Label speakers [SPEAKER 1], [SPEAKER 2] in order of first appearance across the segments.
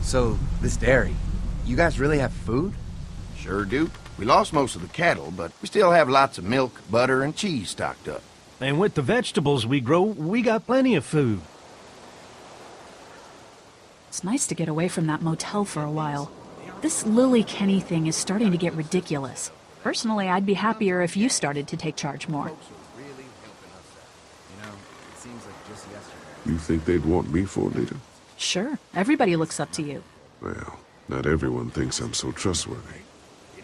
[SPEAKER 1] So, this dairy, you guys really have food?
[SPEAKER 2] Sure do. We lost most of the cattle, but we still have lots of milk, butter, and cheese stocked up.
[SPEAKER 3] And with the vegetables we grow, we got plenty of food.
[SPEAKER 4] It's nice to get away from that motel for a while. This Lily Kenny thing is starting to get ridiculous. Personally, I'd be happier if you started to take charge more.
[SPEAKER 5] You think they'd want me for a leader?
[SPEAKER 4] Sure, everybody looks up to you.
[SPEAKER 5] Well, not everyone thinks I'm so trustworthy.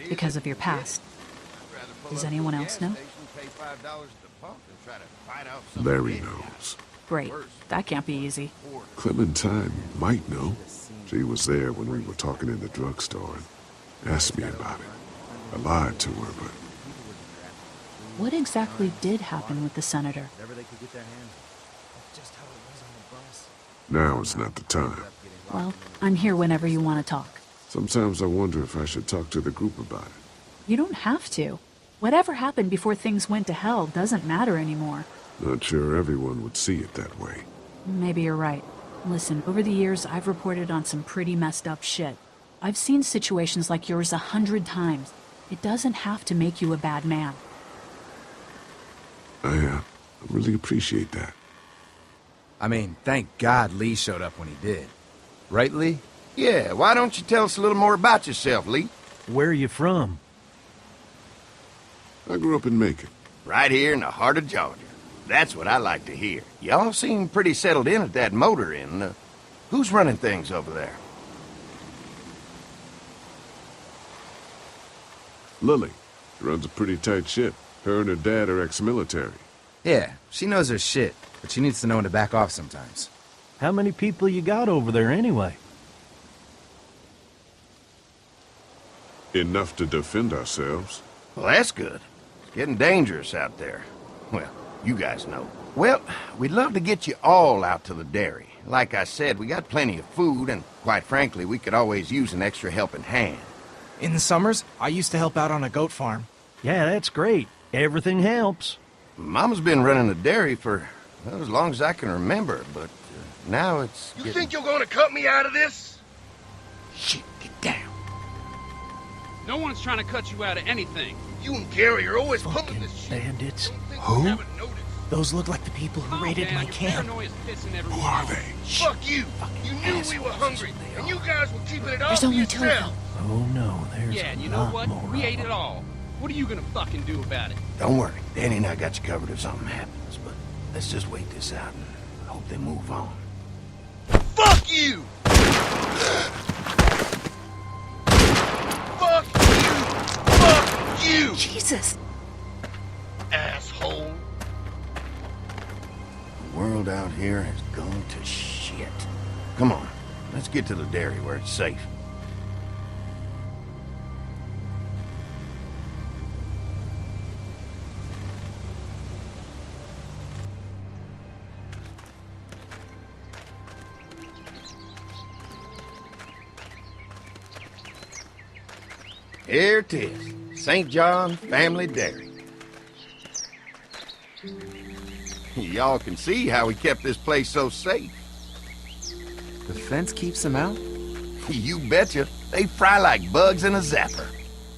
[SPEAKER 4] Because of your past. Does anyone else know?
[SPEAKER 5] Larry knows.
[SPEAKER 4] Great. That can't be easy.
[SPEAKER 5] Clementine might know. She was there when we were talking in the drugstore and asked me about it. I lied to her, but...
[SPEAKER 4] What exactly did happen with the senator?
[SPEAKER 5] Now is not the time.
[SPEAKER 4] Well, I'm here whenever you want to talk.
[SPEAKER 5] Sometimes I wonder if I should talk to the group about it.
[SPEAKER 4] You don't have to. Whatever happened before things went to hell doesn't matter anymore.
[SPEAKER 5] Not sure everyone would see it that way.
[SPEAKER 4] Maybe you're right. Listen, over the years, I've reported on some pretty messed up shit. I've seen situations like yours 100 times. It doesn't have to make you a bad man.
[SPEAKER 5] I really appreciate that.
[SPEAKER 1] I mean, thank God Lee showed up when he did. Right, Lee?
[SPEAKER 2] Yeah, why don't you tell us a little more about yourself, Lee?
[SPEAKER 3] Where are you from?
[SPEAKER 5] I grew up in Macon.
[SPEAKER 2] Right here in the heart of Georgia. That's what I like to hear. Y'all seem pretty settled in at that motor inn. Who's running things over there?
[SPEAKER 5] Lily. She runs a pretty tight ship. Her and her dad are ex-military.
[SPEAKER 1] Yeah, she knows her shit, but she needs to know when to back off sometimes.
[SPEAKER 3] How many people you got over there anyway?
[SPEAKER 5] Enough to defend ourselves.
[SPEAKER 2] Well, that's good. It's getting dangerous out there. Well, you guys know. Well, we'd love to get you all out to the dairy. Like I said, we got plenty of food, and quite frankly, we could always use an extra helping hand.
[SPEAKER 6] In the summers, I used to help out on a goat farm.
[SPEAKER 3] Yeah, that's great. Everything helps.
[SPEAKER 2] Mama's been running the dairy for, well, as long as I can remember, but now it's
[SPEAKER 7] You think you're gonna cut me out of this?
[SPEAKER 2] Shit, get down.
[SPEAKER 8] No one's trying to cut you out of anything.
[SPEAKER 7] You and Gary are always pulling
[SPEAKER 6] Fucking
[SPEAKER 7] this shit.
[SPEAKER 6] bandits.
[SPEAKER 7] Who?
[SPEAKER 6] Those look like the people who raided my camp.
[SPEAKER 5] Who are they?
[SPEAKER 7] Fuck you! You knew we were hungry, and you guys were keeping it all
[SPEAKER 4] There's
[SPEAKER 7] for
[SPEAKER 4] only two of
[SPEAKER 7] yourself.
[SPEAKER 4] them.
[SPEAKER 3] Oh no, there's
[SPEAKER 8] Yeah,
[SPEAKER 3] a
[SPEAKER 8] and you know
[SPEAKER 3] lot
[SPEAKER 8] what?
[SPEAKER 3] more
[SPEAKER 8] We
[SPEAKER 3] of
[SPEAKER 8] ate
[SPEAKER 3] them.
[SPEAKER 8] it all. What are you gonna fucking do about it?
[SPEAKER 2] Don't worry, Danny and I got you covered if something happens, but let's just wait this out and hope they move on.
[SPEAKER 7] Fuck you! Fuck you! Fuck you!
[SPEAKER 4] Jesus!
[SPEAKER 7] Asshole!
[SPEAKER 2] The world out here has gone to shit. Come on, let's get to the dairy where it's safe. Here it is, St. John Family Dairy. Y'all can see how we kept this place so safe.
[SPEAKER 1] The fence keeps them out?
[SPEAKER 2] You betcha. They fry like bugs in a zapper.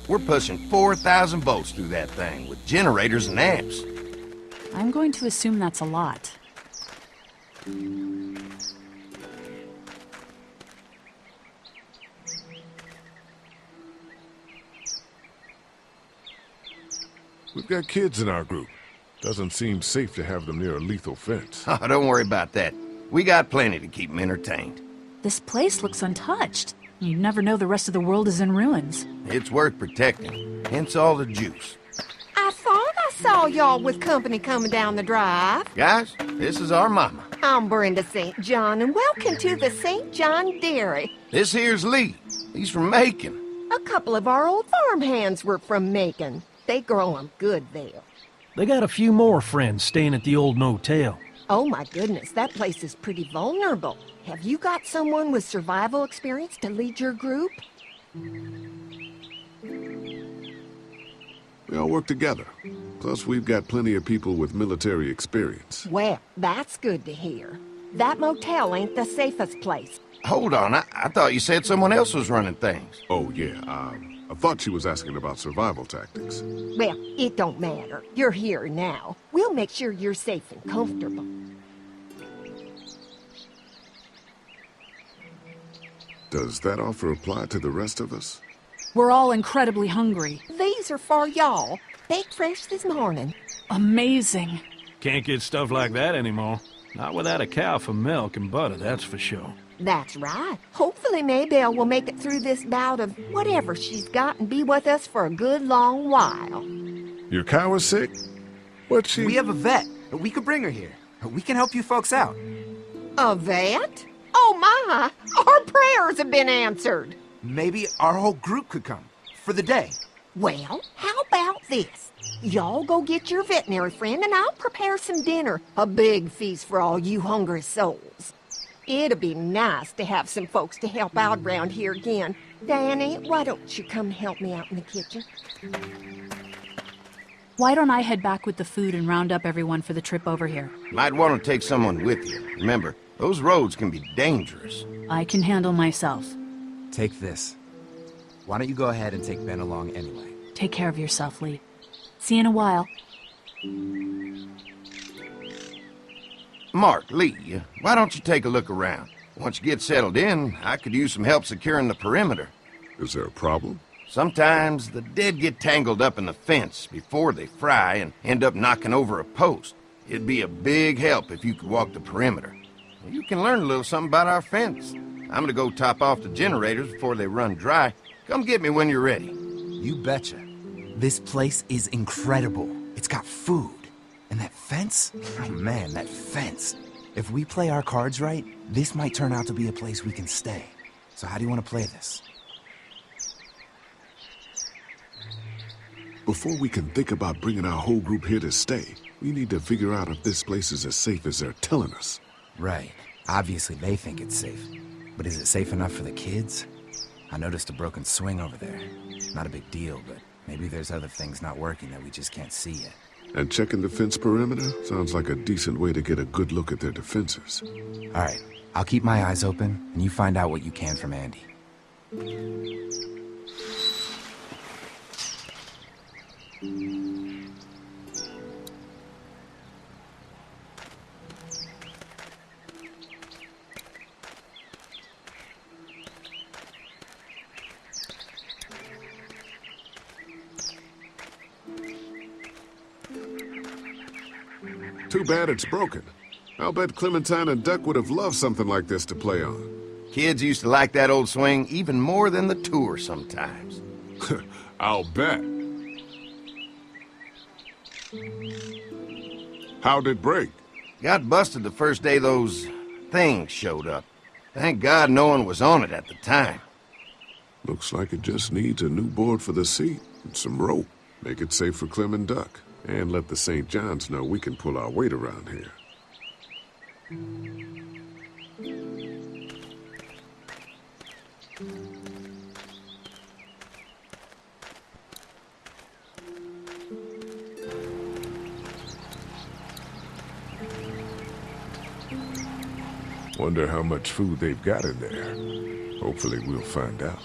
[SPEAKER 2] We're pushing 4,000 volts through that thing with generators and amps.
[SPEAKER 4] I'm going to assume that's a lot.
[SPEAKER 5] We've got kids in our group. Doesn't seem safe to have them near a lethal fence.
[SPEAKER 2] Oh, don't worry about that. We got plenty to keep them entertained.
[SPEAKER 4] This place looks untouched. You never know the rest of the world is in ruins.
[SPEAKER 2] It's worth protecting, hence all the juice.
[SPEAKER 9] I thought I saw y'all with company coming down the drive.
[SPEAKER 2] Guys, this is our mama.
[SPEAKER 9] I'm Brenda St. John, and welcome to the St. John Dairy.
[SPEAKER 2] This here's Lee. He's from Macon.
[SPEAKER 9] A couple of our old farmhands were from Macon. They grow 'em good there.
[SPEAKER 3] They got a few more friends staying at the old motel.
[SPEAKER 9] Oh my goodness, that place is pretty vulnerable. Have you got someone with survival experience to lead your group?
[SPEAKER 5] We all work together. Plus, we've got plenty of people with military experience.
[SPEAKER 9] Well, that's good to hear. That motel ain't the safest place.
[SPEAKER 2] Hold on, I thought you said someone else was running things.
[SPEAKER 5] Oh, yeah, I thought she was asking about survival tactics.
[SPEAKER 9] Well, it don't matter. You're here now. We'll make sure you're safe and comfortable.
[SPEAKER 5] Does that offer apply to the rest of us?
[SPEAKER 4] We're all incredibly hungry.
[SPEAKER 9] These are for y'all. Baked fresh this morning.
[SPEAKER 4] Amazing.
[SPEAKER 3] Can't get stuff like that anymore. Not without a cow for milk and butter, that's for sure.
[SPEAKER 9] That's right. Hopefully Maybelle will make it through this bout of whatever she's got and be with us for a good long while.
[SPEAKER 5] Your cow is sick? What's she...
[SPEAKER 1] We have a vet. We could bring her here. We can help you folks out.
[SPEAKER 9] A vet? Oh my! Our prayers have been answered.
[SPEAKER 1] Maybe our whole group could come. For the day.
[SPEAKER 9] Well, how about this? Y'all go get your veterinary friend and I'll prepare some dinner. A big feast for all you hungry souls. It'd be nice to have some folks to help out around here again. Danny, why don't you come help me out in the kitchen?
[SPEAKER 4] Why don't I head back with the food and round up everyone for the trip over here?
[SPEAKER 2] Might want to take someone with you. Remember, those roads can be dangerous.
[SPEAKER 4] I can handle myself.
[SPEAKER 1] Take this. Why don't you go ahead and take Ben along anyway?
[SPEAKER 4] Take care of yourself, Lee. See you in a while.
[SPEAKER 2] Mark, Lee, why don't you take a look around? Once you get settled in, I could use some help securing the perimeter.
[SPEAKER 5] Is there a problem?
[SPEAKER 2] Sometimes the dead get tangled up in the fence before they fry and end up knocking over a post. It'd be a big help if you could walk the perimeter. You can learn a little something about our fence. I'm gonna go top off the generators before they run dry. Come get me when you're ready.
[SPEAKER 1] You betcha. This place is incredible. It's got food. And that fence? Oh man, that fence. If we play our cards right, this might turn out to be a place we can stay. So how do you want to play this?
[SPEAKER 5] Before we can think about bringing our whole group here to stay, we need to figure out if this place is as safe as they're telling us.
[SPEAKER 1] Right. Obviously they think it's safe. But is it safe enough for the kids? I noticed a broken swing over there. Not a big deal, but maybe there's other things not working that we just can't see yet.
[SPEAKER 5] And checking the fence perimeter sounds like a decent way to get a good look at their defenses.
[SPEAKER 1] All right. I'll keep my eyes open, and you find out what you can from Andy.
[SPEAKER 5] Too bad it's broken. I'll bet Clementine and Duck would have loved something like this to play on.
[SPEAKER 2] Kids used to like that old swing even more than the tour sometimes.
[SPEAKER 5] I'll bet. How'd it break?
[SPEAKER 2] Got busted the first day those things showed up. Thank God no one was on it at the time.
[SPEAKER 5] Looks like it just needs a new board for the seat and some rope. Make it safe for Clem and Duck. And let the St. John's know we can pull our weight around here. Wonder how much food they've got in there. Hopefully we'll find out.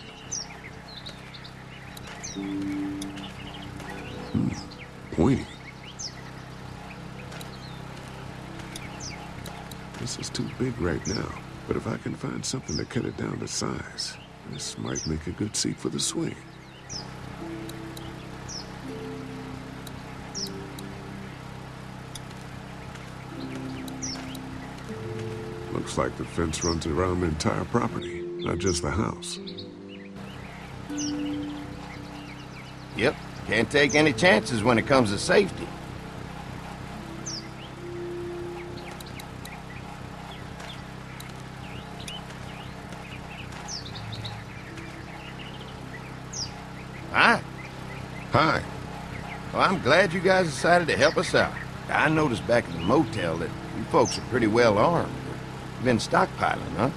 [SPEAKER 5] Pointy. This is too big right now, but if I can find something to cut it down to size, this might make a good seat for the swing. Looks like the fence runs around the entire property, not just the house.
[SPEAKER 2] Yep, can't take any chances when it comes to safety. Hi.
[SPEAKER 5] Hi.
[SPEAKER 2] Well, I'm glad you guys decided to help us out. I noticed back at the motel that you folks are pretty well armed. You've been stockpiling, huh?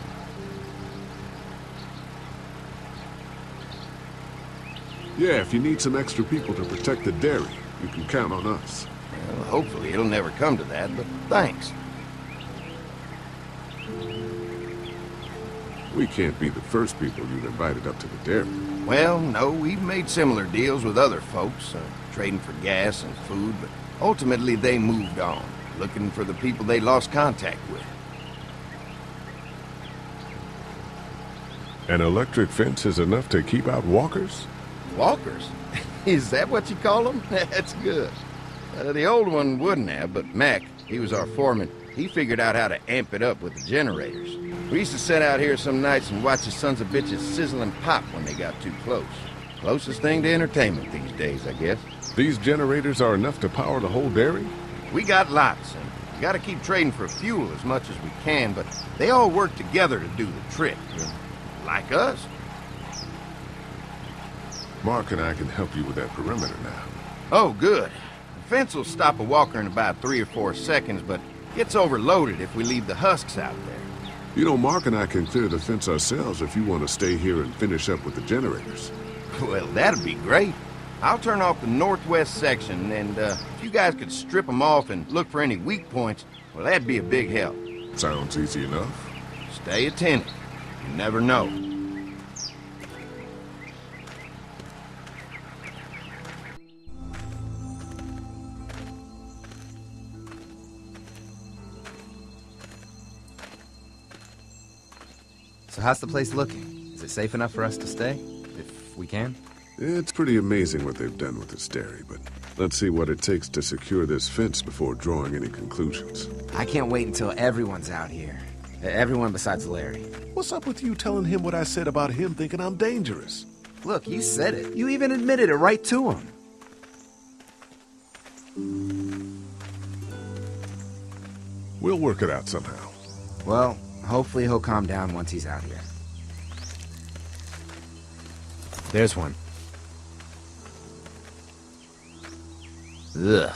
[SPEAKER 5] Yeah, if you need some extra people to protect the dairy, you can count on us.
[SPEAKER 2] Well, hopefully it'll never come to that, but thanks.
[SPEAKER 5] We can't be the first people you've invited up to the dairy.
[SPEAKER 2] Well, no, we've made similar deals with other folks, trading for gas and food, but ultimately they moved on, looking for the people they lost contact with.
[SPEAKER 5] An electric fence is enough to keep out walkers?
[SPEAKER 2] Walkers? Is that what you call them? That's good. The old one wouldn't have, but Mac, he was our foreman, he figured out how to amp it up with the generators. We used to sit out here some nights and watch the sons of bitches sizzle and pop when they got too close. Closest thing to entertainment these days, I guess.
[SPEAKER 5] These generators are enough to power the whole dairy?
[SPEAKER 2] We got lots, and we gotta keep trading for fuel as much as we can, but they all work together to do the trick. Like us.
[SPEAKER 5] Mark and I can help you with that perimeter now.
[SPEAKER 2] Oh, good. The fence will stop a walker in about 3 or 4 seconds, but gets overloaded if we leave the husks out there.
[SPEAKER 5] You know, Mark and I can clear the fence ourselves if you want to stay here and finish up with the generators.
[SPEAKER 2] Well, that'd be great. I'll turn off the northwest section, and if you guys could strip them off and look for any weak points, well, that'd be a big help.
[SPEAKER 5] Sounds easy enough.
[SPEAKER 2] Stay attentive. You never know.
[SPEAKER 1] So how's the place looking? Is it safe enough for us to stay? If we can?
[SPEAKER 5] It's pretty amazing what they've done with this dairy, but let's see what it takes to secure this fence before drawing any conclusions.
[SPEAKER 1] I can't wait until everyone's out here. Everyone besides Larry.
[SPEAKER 10] What's up with you telling him what I said about him thinking I'm dangerous?
[SPEAKER 1] Look, you said it. You even admitted it right to him.
[SPEAKER 5] We'll work it out somehow.
[SPEAKER 1] Well, hopefully he'll calm down once he's out here. There's one. Ugh.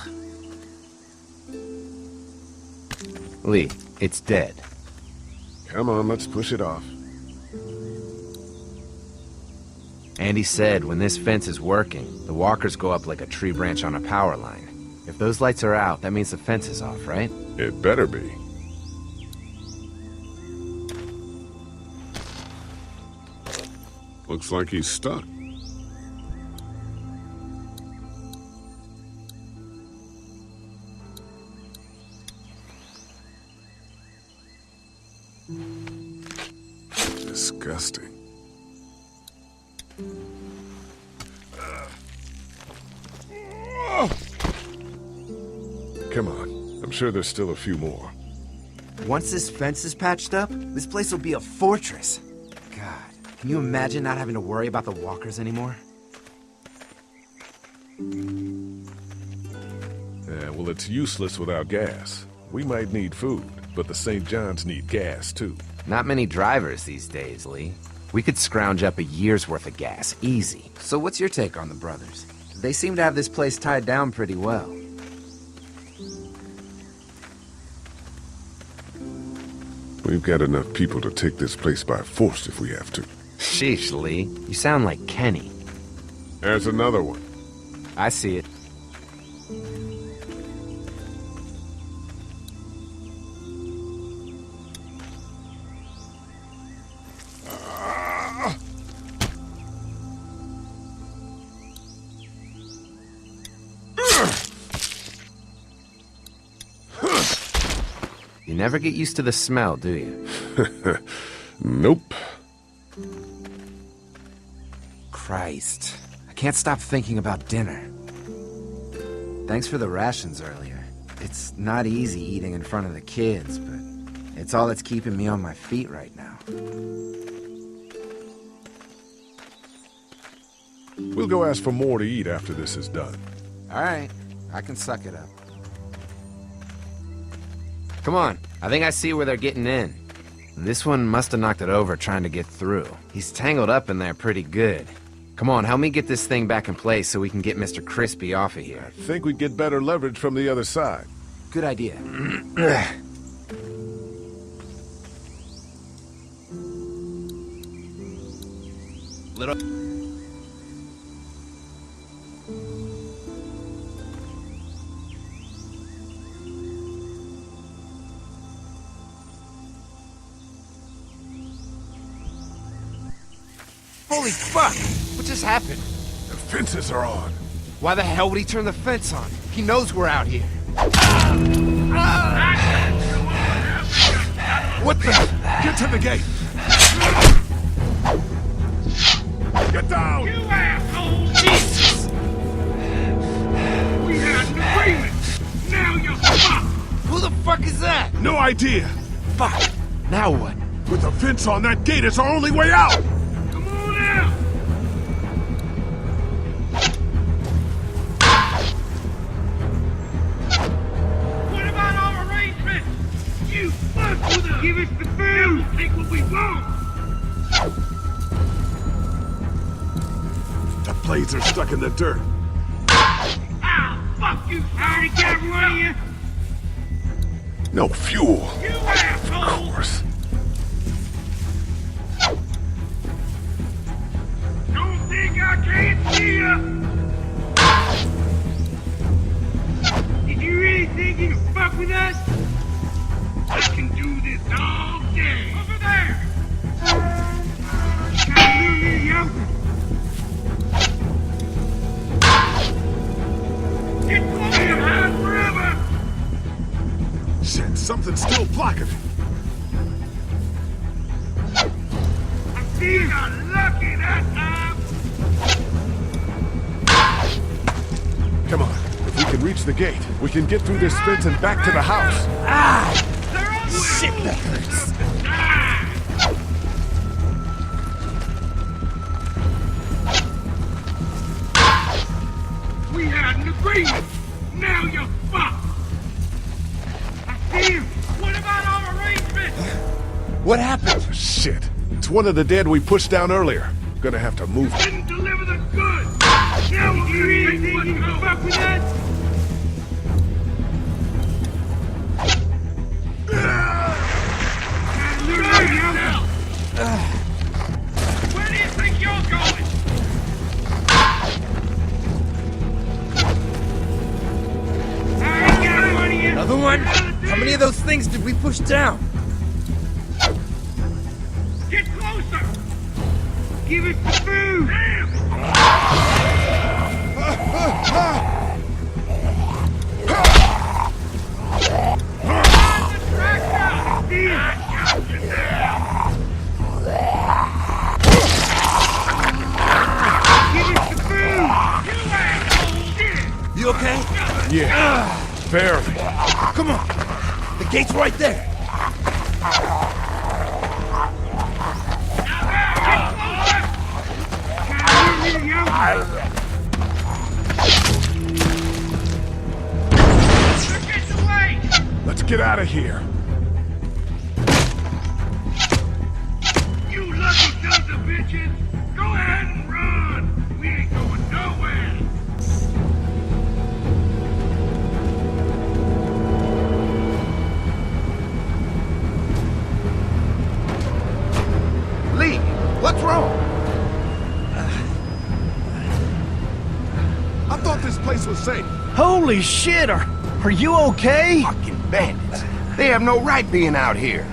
[SPEAKER 1] Lee, it's dead.
[SPEAKER 5] Come on, let's push it off.
[SPEAKER 1] Andy said when this fence is working, the walkers go up like a tree branch on a power line. If those lights are out, that means the fence is off, right?
[SPEAKER 5] It better be. Looks like he's stuck. Disgusting. Come on. I'm sure there's still a few more.
[SPEAKER 1] Once this fence is patched up, this place will be a fortress. God, can you imagine not having to worry about the walkers anymore?
[SPEAKER 5] Yeah, well, it's useless without gas. We might need food, but the St. John's need gas, too.
[SPEAKER 1] Not many drivers these days, Lee. We could scrounge up a year's worth of gas, easy. So what's your take on the brothers? They seem to have this place tied down pretty well.
[SPEAKER 5] We've got enough people to take this place by force if we have to.
[SPEAKER 1] Sheesh, Lee. You sound like Kenny.
[SPEAKER 5] There's another one.
[SPEAKER 1] I see it. You never get used to the smell, do you?
[SPEAKER 5] Nope.
[SPEAKER 1] Christ. I can't stop thinking about dinner. Thanks for the rations earlier. It's not easy eating in front of the kids, but it's all that's keeping me on my feet right now.
[SPEAKER 5] We'll go ask for more to eat after this is done.
[SPEAKER 1] All right. I can suck it up. Come on. I think I see where they're getting in. This one must have knocked it over trying to get through. He's tangled up in there pretty good. Come on, help me get this thing back in place so we can get Mr. Crispy off of here.
[SPEAKER 5] I think we'd get better leverage from the other side.
[SPEAKER 1] Good idea. Little...
[SPEAKER 11] Holy fuck! What just happened?
[SPEAKER 5] The fences are on.
[SPEAKER 11] Why the hell would he turn the fence on? He knows we're out here.
[SPEAKER 5] What the? Get to the gate! Get down!
[SPEAKER 7] You asshole! Jesus! We had an agreement! Now you're fucked!
[SPEAKER 11] Who the fuck is that?
[SPEAKER 5] No idea!
[SPEAKER 11] Fuck! Now what?
[SPEAKER 5] With the fence on that gate, it's our only way out!
[SPEAKER 7] Come on out! What about our arrangements? You fuck with us! Give us the food! Take what we want!
[SPEAKER 5] The blades are stuck in the dirt.
[SPEAKER 7] Ah, fuck you! I already got one of you!
[SPEAKER 5] No fuel.
[SPEAKER 7] You asshole!
[SPEAKER 5] Of course.
[SPEAKER 7] Don't think I can't see ya! Did you really think you could fuck with us? I can do this all day! Over there! Got a little yo! Get close and hide forever!
[SPEAKER 5] Shit, something's still blocking it.
[SPEAKER 7] I see you got lucky that time!
[SPEAKER 5] Come on. If we can reach the gate, we can get through this fence and back to the house.
[SPEAKER 11] Shit, that hurts.
[SPEAKER 7] We had an agreement! Now you're fucked! I see you! What about our arrangement?
[SPEAKER 11] What happened?
[SPEAKER 5] Shit. It's one of the dead we pushed down earlier. Gonna have to move.
[SPEAKER 7] Didn't deliver the goods! Now you really think you can fuck with us? Where do you think you're going? I ain't got one of you!
[SPEAKER 11] Another one? How many of those things did we push down?
[SPEAKER 7] Get closer! Give us the food! Damn!
[SPEAKER 11] You okay?
[SPEAKER 5] Yeah. Barely.
[SPEAKER 11] Come on. The gate's right there.
[SPEAKER 5] Let's get out of here.
[SPEAKER 7] You lucky sons of bitches! Go ahead and run! We ain't going nowhere!
[SPEAKER 2] Lee, what's wrong?
[SPEAKER 5] I thought this place was safe.
[SPEAKER 3] Holy shit, are you okay?
[SPEAKER 2] Fucking bandits. They have no right being out here.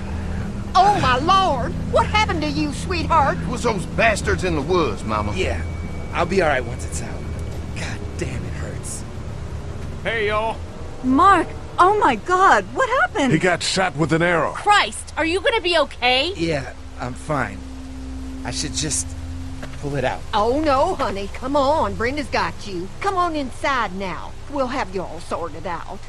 [SPEAKER 9] Oh, my lord! What happened to you, sweetheart?
[SPEAKER 2] It was those bastards in the woods, Mama.
[SPEAKER 11] Yeah, I'll be alright once it's out. God damn, it hurts.
[SPEAKER 3] Hey, y'all.
[SPEAKER 12] Mark! Oh my god, what happened?
[SPEAKER 5] He got shot with an arrow.
[SPEAKER 12] Christ, are you gonna be okay?
[SPEAKER 11] Yeah, I'm fine. I should just pull it out.
[SPEAKER 9] Oh, no, honey. Come on. Brenda's got you. Come on inside now. We'll have you all sorted out.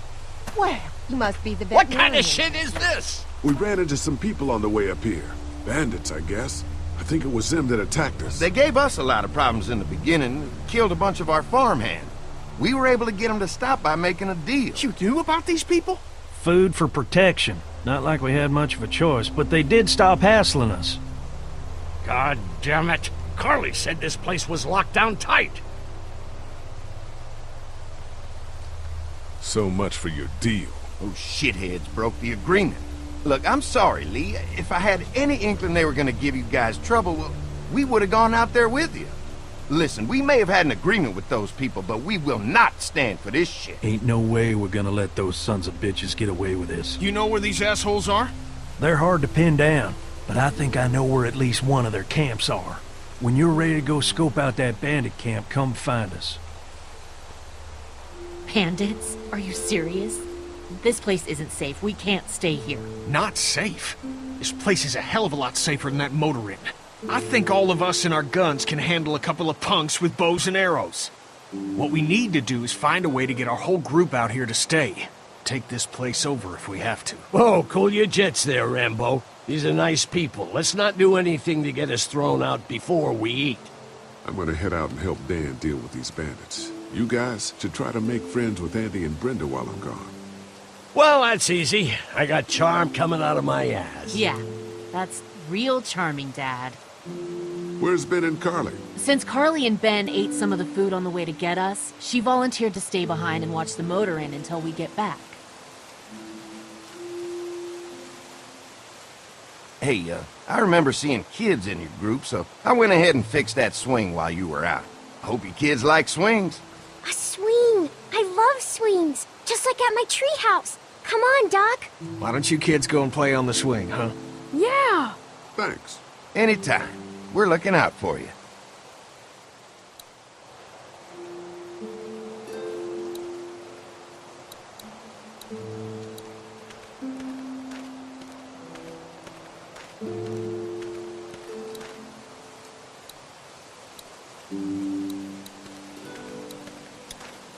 [SPEAKER 9] Well, you must be the
[SPEAKER 7] What
[SPEAKER 9] veterinarian.
[SPEAKER 7] kind of shit is this?
[SPEAKER 5] We ran into some people on the way up here. Bandits, I guess. I think it was them that attacked us.
[SPEAKER 2] They gave us a lot of problems in the beginning, killed a bunch of our farmhands. We were able to get them to stop by making a deal.
[SPEAKER 6] You knew about these people?
[SPEAKER 3] Food for protection. Not like we had much of a choice, but they did stop hassling us.
[SPEAKER 7] God damn it. Carly said this place was locked down tight.
[SPEAKER 5] So much for your deal.
[SPEAKER 2] Those shitheads broke the agreement. Look, I'm sorry, Lee. If I had any inkling they were gonna give you guys trouble, well, we would have gone out there with you. Listen, we may have had an agreement with those people, but we will not stand for this shit.
[SPEAKER 3] Ain't no way we're gonna let those sons of bitches get away with this.
[SPEAKER 6] You know where these assholes are?
[SPEAKER 3] They're hard to pin down, but I think I know where at least one of their camps are. When you're ready to go scope out that bandit camp, come find us.
[SPEAKER 12] Bandits? Are you serious? This place isn't safe. We can't stay here.
[SPEAKER 13] Not safe? This place is a hell of a lot safer than that motor inn. I think all of us and our guns can handle a couple of punks with bows and arrows. What we need to do is find a way to get our whole group out here to stay. Take this place over if we have to.
[SPEAKER 14] Whoa, cool your jets there, Rambo. These are nice people. Let's not do anything to get us thrown out before we eat.
[SPEAKER 5] I'm gonna head out and help Dan deal with these bandits. You guys should try to make friends with Andy and Brenda while I'm gone.
[SPEAKER 14] Well, that's easy. I got charm coming out of my ass.
[SPEAKER 12] Yeah, that's real charming, Dad.
[SPEAKER 5] Where's Ben and Carly?
[SPEAKER 12] Since Carly and Ben ate some of the food on the way to get us, she volunteered to stay behind and watch the motor inn until we get back.
[SPEAKER 2] Hey, I remember seeing kids in your group, so I went ahead and fixed that swing while you were out. I hope you kids like swings.
[SPEAKER 15] A swing! I love swings! Just like at my treehouse! Come on, Doc!
[SPEAKER 13] Why don't you kids go and play on the swing, huh?
[SPEAKER 15] Yeah!
[SPEAKER 5] Thanks.
[SPEAKER 2] Anytime. We're looking out for you.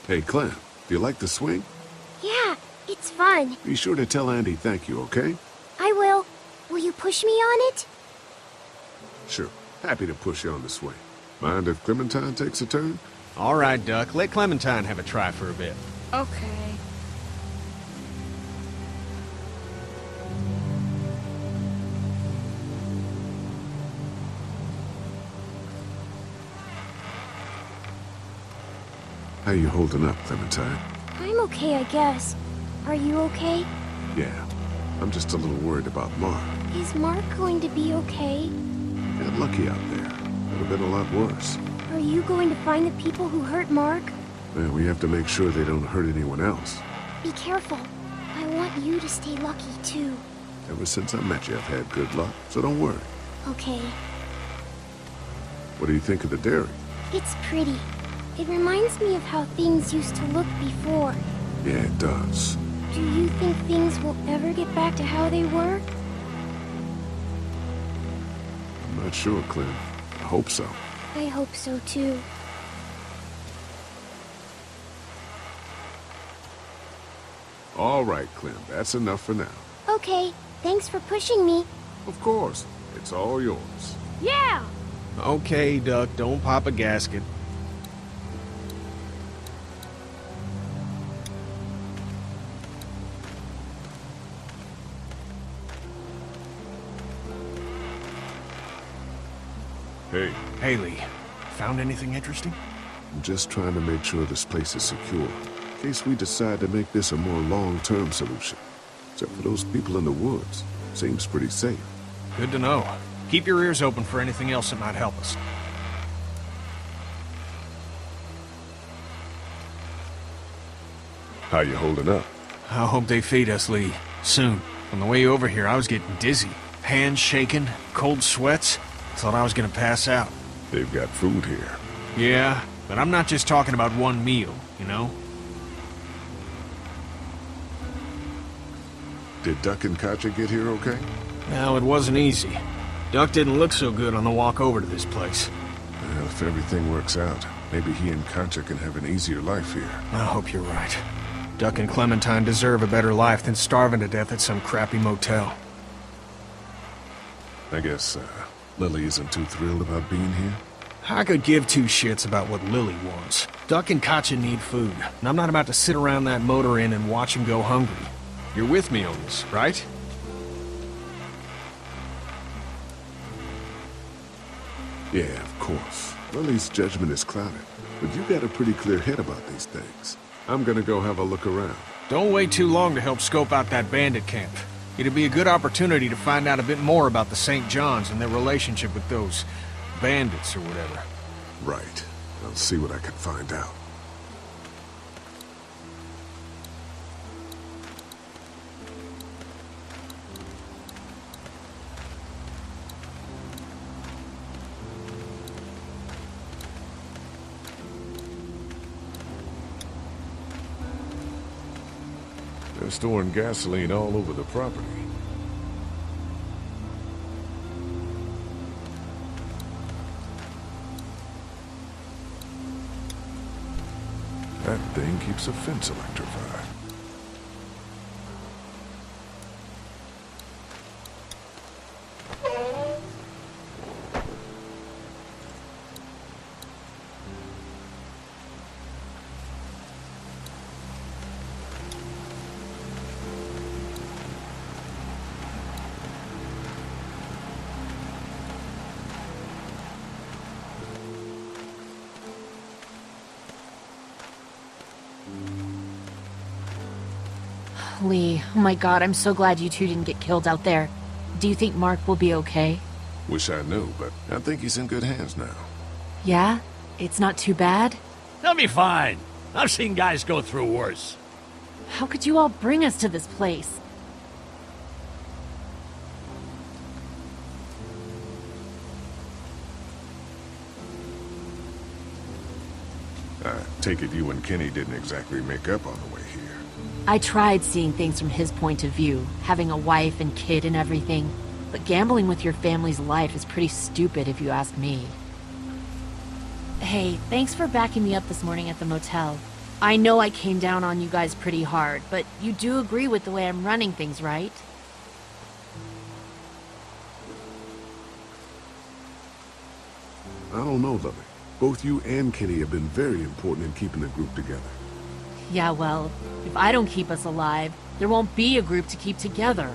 [SPEAKER 5] Hey, Clem, do you like the swing?
[SPEAKER 15] Yeah, it's fun.
[SPEAKER 5] Be sure to tell Andy thank you, okay?
[SPEAKER 15] I will. Will you push me on it?
[SPEAKER 5] Sure. Happy to push you on the swing. Mind if Clementine takes a turn?
[SPEAKER 13] All right, Duck. Let Clementine have a try for a bit.
[SPEAKER 15] Okay.
[SPEAKER 5] How you holding up, Clementine?
[SPEAKER 15] I'm okay, I guess. Are you okay?
[SPEAKER 5] Yeah. I'm just a little worried about Mark.
[SPEAKER 15] Is Mark going to be okay?
[SPEAKER 5] Got lucky out there. Could have been a lot worse.
[SPEAKER 15] Are you going to find the people who hurt Mark?
[SPEAKER 5] Well, we have to make sure they don't hurt anyone else.
[SPEAKER 15] Be careful. I want you to stay lucky, too.
[SPEAKER 5] Ever since I met you, I've had good luck, so don't worry.
[SPEAKER 15] Okay.
[SPEAKER 5] What do you think of the dairy?
[SPEAKER 15] It's pretty. It reminds me of how things used to look before.
[SPEAKER 5] Yeah, it does.
[SPEAKER 15] Do you think things will ever get back to how they were?
[SPEAKER 5] I'm not sure, Clem. I hope so.
[SPEAKER 15] I hope so, too.
[SPEAKER 5] All right, Clem. That's enough for now.
[SPEAKER 15] Okay. Thanks for pushing me.
[SPEAKER 5] Of course. It's all yours.
[SPEAKER 15] Yeah!
[SPEAKER 13] Okay, Duck. Don't pop a gasket.
[SPEAKER 5] Hey.
[SPEAKER 13] Haley, found anything interesting?
[SPEAKER 5] I'm just trying to make sure this place is secure, in case we decide to make this a more long-term solution. Except for those people in the woods. Seems pretty safe.
[SPEAKER 13] Good to know. Keep your ears open for anything else that might help us.
[SPEAKER 5] How you holding up?
[SPEAKER 13] I hope they feed us, Lee. Soon. On the way over here, I was getting dizzy. Hands shaking, cold sweats. Thought I was gonna pass out.
[SPEAKER 5] They've got food here.
[SPEAKER 13] Yeah, but I'm not just talking about one meal, you know?
[SPEAKER 5] Did Duck and Katja get here okay?
[SPEAKER 13] No, it wasn't easy. Duck didn't look so good on the walk over to this place.
[SPEAKER 5] Well, if everything works out, maybe he and Katja can have an easier life here.
[SPEAKER 13] I hope you're right. Duck and Clementine deserve a better life than starving to death at some crappy motel.
[SPEAKER 5] I guess, Lily isn't too thrilled about being here?
[SPEAKER 13] I could give two shits about what Lily wants. Duck and Katja need food, and I'm not about to sit around that motor inn and watch them go hungry. You're with me on this, right?
[SPEAKER 5] Yeah, of course. Lily's judgment is clouded, but you got a pretty clear head about these things. I'm gonna go have a look around.
[SPEAKER 13] Don't wait too long to help scope out that bandit camp. It'd be a good opportunity to find out a bit more about the St. John's and their relationship with those bandits or whatever.
[SPEAKER 5] Right. I'll see what I can find out. They're storing gasoline all over the property. That thing keeps a fence electrified.
[SPEAKER 12] Lee, oh my god, I'm so glad you two didn't get killed out there. Do you think Mark will be okay?
[SPEAKER 5] Wish I knew, but I think he's in good hands now.
[SPEAKER 12] Yeah? It's not too bad?
[SPEAKER 14] He'll be fine. I've seen guys go through worse.
[SPEAKER 12] How could you all bring us to this place?
[SPEAKER 5] I take it you and Kenny didn't exactly make up on the way here.
[SPEAKER 12] I tried seeing things from his point of view, having a wife and kid and everything, but gambling with your family's life is pretty stupid if you ask me. Hey, thanks for backing me up this morning at the motel. I know I came down on you guys pretty hard, but you do agree with the way I'm running things, right?
[SPEAKER 5] I don't know, Lily. Both you and Kenny have been very important in keeping the group together.
[SPEAKER 12] Yeah, well, if I don't keep us alive, there won't be a group to keep together.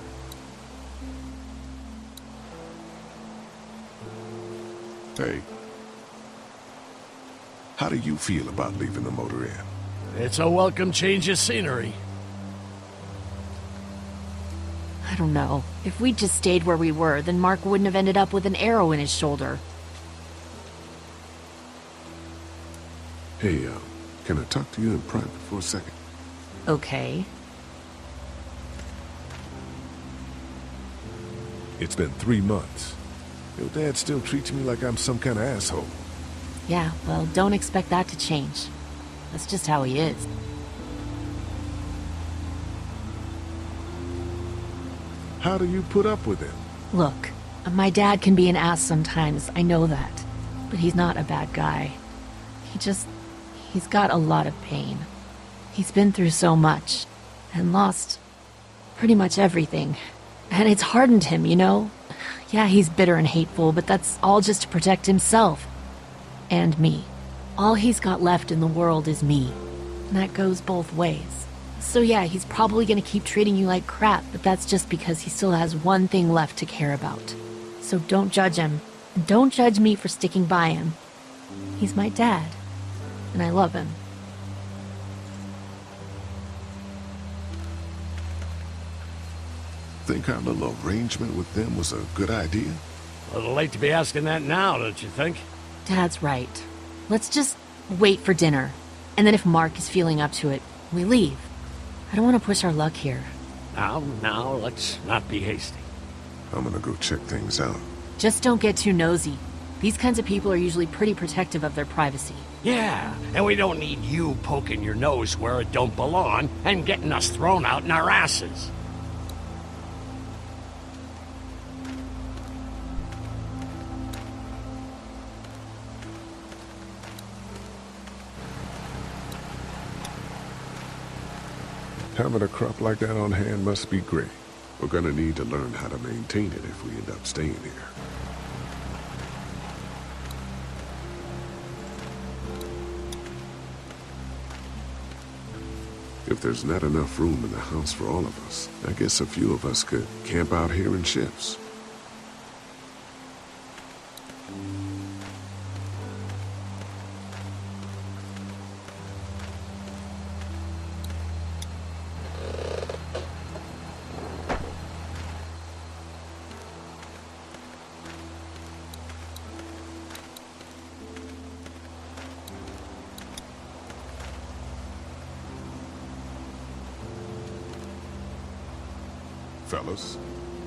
[SPEAKER 5] Hey, how do you feel about leaving the motor inn?
[SPEAKER 14] It's a welcome change of scenery.
[SPEAKER 12] I don't know. If we'd just stayed where we were, then Mark wouldn't have ended up with an arrow in his shoulder.
[SPEAKER 5] Hey, can I talk to you in private for a second?
[SPEAKER 12] Okay.
[SPEAKER 5] It's been 3 months. Your dad still treats me like I'm some kind of asshole.
[SPEAKER 12] Yeah, well, don't expect that to change. That's just how he is.
[SPEAKER 5] How do you put up with him?
[SPEAKER 12] Look, my dad can be an ass sometimes, I know that. But he's not a bad guy. He's got a lot of pain. He's been through so much, and lost pretty much everything. And it's hardened him, you know? Yeah, he's bitter and hateful, but that's all just to protect himself. And me. All he's got left in the world is me. And that goes both ways. So yeah, he's probably gonna keep treating you like crap, but that's just because he still has one thing left to care about. So don't judge him. And don't judge me for sticking by him. He's my dad. And I love him.
[SPEAKER 5] Think our little arrangement with them was a good idea?
[SPEAKER 14] A little late to be asking that now, don't you think?
[SPEAKER 12] Dad's right. Let's just wait for dinner. And then if Mark is feeling up to it, we leave. I don't want to push our luck here.
[SPEAKER 14] Now, let's not be hasty.
[SPEAKER 5] I'm gonna go check things out.
[SPEAKER 12] Just don't get too nosy. These kinds of people are usually pretty protective of their privacy.
[SPEAKER 14] Yeah, and we don't need you poking your nose where it don't belong and getting us thrown out in our asses.
[SPEAKER 5] Having a crop like that on hand must be great. We're gonna need to learn how to maintain it if we end up staying here. If there's not enough room in the house for all of us, I guess a few of us could camp out here in shifts. Fellas.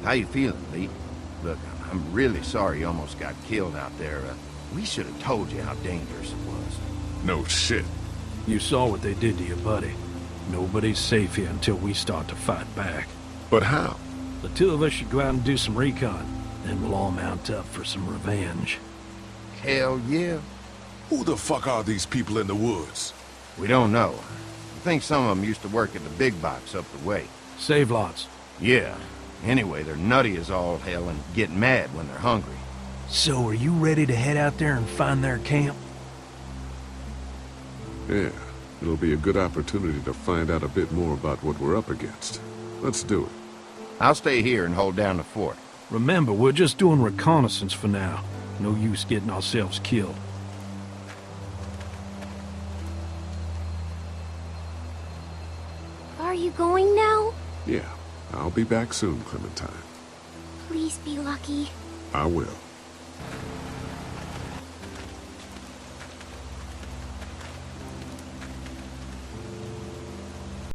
[SPEAKER 2] How you feeling, Lee? Look, I'm really sorry you almost got killed out there. We should have told you how dangerous it was.
[SPEAKER 5] No shit.
[SPEAKER 3] You saw what they did to your buddy. Nobody's safe here until we start to fight back.
[SPEAKER 5] But how?
[SPEAKER 3] The two of us should go out and do some recon. Then we'll all mount up for some revenge.
[SPEAKER 2] Hell yeah.
[SPEAKER 10] Who the fuck are these people in the woods?
[SPEAKER 2] We don't know. I think some of them used to work at the big box up the way.
[SPEAKER 3] Save lots.
[SPEAKER 2] Yeah. Anyway, they're nutty as all hell and get mad when they're hungry.
[SPEAKER 3] So are you ready to head out there and find their camp?
[SPEAKER 5] Yeah, it'll be a good opportunity to find out a bit more about what we're up against. Let's do it.
[SPEAKER 2] I'll stay here and hold down the fort.
[SPEAKER 3] Remember, we're just doing reconnaissance for now. No use getting ourselves killed.
[SPEAKER 15] Are you going now?
[SPEAKER 5] Yeah, I'll be back soon, Clementine.
[SPEAKER 15] Please be lucky.
[SPEAKER 5] I will.